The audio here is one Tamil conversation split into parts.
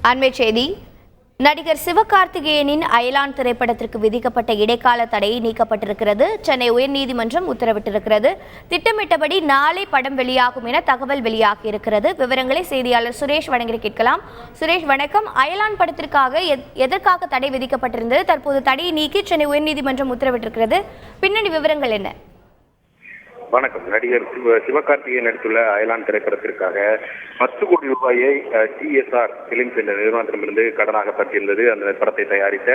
அண்மை செய்தி. நடிகர் சிவகார்த்திகேயனின் அயலான் திரைப்படத்திற்கு விதிக்கப்பட்ட இடைக்கால தடை நீக்கப்பட்டிருக்கிறது. சென்னை உயர்நீதிமன்றம் உத்தரவிட்டிருக்கிறது. திட்டமிட்டபடி நாளை படம் வெளியாகும் என தகவல் வெளியாகியிருக்கிறது. விவரங்களை செய்தியாளர் சுரேஷ் வழங்கி கேட்கலாம். சுரேஷ் வணக்கம். அயலான் படத்திற்காக எதற்காக தடை விதிக்கப்பட்டிருந்தது? தற்போது தடையை நீக்கி சென்னை உயர்நீதிமன்றம் உத்தரவிட்டிருக்கிறது. பின்னணி விவரங்கள் என்ன? வணக்கம். நடிகர் சிவகார்த்திகேயன் நடித்துள்ள அயலான் திரைப்படத்திற்காக 10 கோடி ரூபாயை TSR பிலிம்ஸ் என்ற நிறுவனத்திடமிருந்து கடனாக பெற்றிருந்தது. அந்த படத்தை தயாரித்த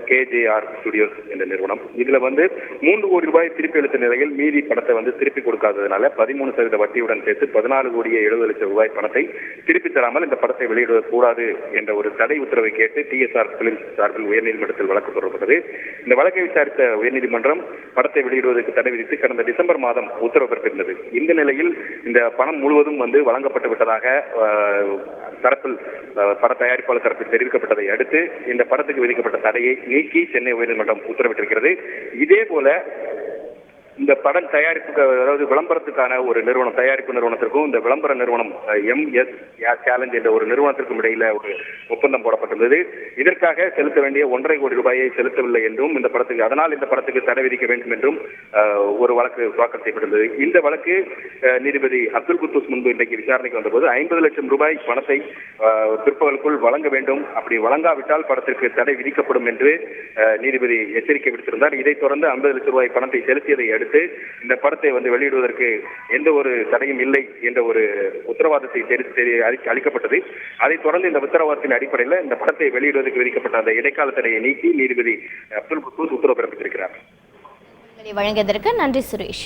KJR ஸ்டுடியோஸ் என்ற நிறுவனம். இதுல 3 கோடி ரூபாய் திருப்பி அளித்த நிலையில் மீதி படத்தை திருப்பி கொடுக்காததுனால 13% வட்டியுடன் சேர்த்து 14 கோடியே 70 லட்சம் ரூபாய் பணத்தை திருப்பி தராமல் இந்த படத்தை வெளியிடக்கூடாது என்ற ஒரு தடை உத்தரவை கேட்டு TSR பிலிம்ஸ் சார்பில் உயர்நீதிமன்றத்தில் வழக்கு தொடரப்பட்டது. இந்த வழக்கை விசாரித்த உயர்நீதிமன்றம் படத்தை வெளியிடுவதற்கு தடை விதித்து கடந்த டிசம்பர் மாதம் உத்தரவு பிறப்பிருந்தது. இந்த நிலையில் இந்த பணம் முழுவதும் வழங்கப்பட்டு விட்டதாக தரப்பில் பட தயாரிப்பாளர் தரப்பில் தெரிவிக்கப்பட்டதை அடுத்து இந்த படத்துக்கு விதிக்கப்பட்ட தடையை நீக்கி சென்னை உயர்நீதிமன்றம் உத்தரவிட்டிருக்கிறது. இதே போல இந்த படம் தயாரிப்புக்கு, அதாவது விளம்பரத்துக்கான ஒரு நிறுவனம், தயாரிப்பு நிறுவனத்திற்கும் இந்த விளம்பர நிறுவனம் MS சேலஞ்ச் என்ற ஒரு நிறுவனத்திற்கும் இடையில ஒரு ஒப்பந்தம் போடப்பட்டுள்ளது. இதற்காக செலுத்த வேண்டிய 1.5 கோடி ரூபாயை செலுத்தவில்லை என்றும் அதனால் இந்த படத்துக்கு தடை விதிக்க வேண்டும் என்றும் ஒரு வழக்கு தாக்கல் செய்யப்பட்டுள்ளது. இந்த வழக்கு நீதிபதி அப்துல் குத்தூஸ் முன்பு இன்றைக்கு விசாரணைக்கு வந்தபோது 50 லட்சம் ரூபாய் பணத்தை பிற்பகலுக்குள் வழங்க வேண்டும், அப்படி வழங்காவிட்டால் படத்திற்கு தடை விதிக்கப்படும் என்று நீதிபதி எச்சரிக்கை விடுத்திருந்தார். இதைத் தொடர்ந்து 50 லட்சம் ரூபாய் பணத்தை செலுத்தியதை அடுத்து இந்த படத்தை வெளியிடுவதற்கு எந்த ஒரு தடையும் இல்லை என்ற ஒரு உத்தரவாதத்தை அளிக்கப்பட்டது. அதைத் தொடர்ந்து இந்த உத்தரவாதத்தின் அடிப்படையில் இந்த படத்தை வெளியிடுவதற்கு விதிக்கப்பட்ட அந்த இடைக்கால தடையை நீக்கி நீதிபதி அப்துல் குத்தூஸ் உத்தரவு பிறப்பித்திருக்கிறார். வழங்கியதற்கு நன்றி சுரேஷ்.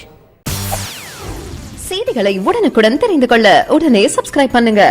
செய்திகளை உடனுக்குடன் தெரிந்து கொள்ள உடனே சப்ஸ்கிரைப் பண்ணுங்க.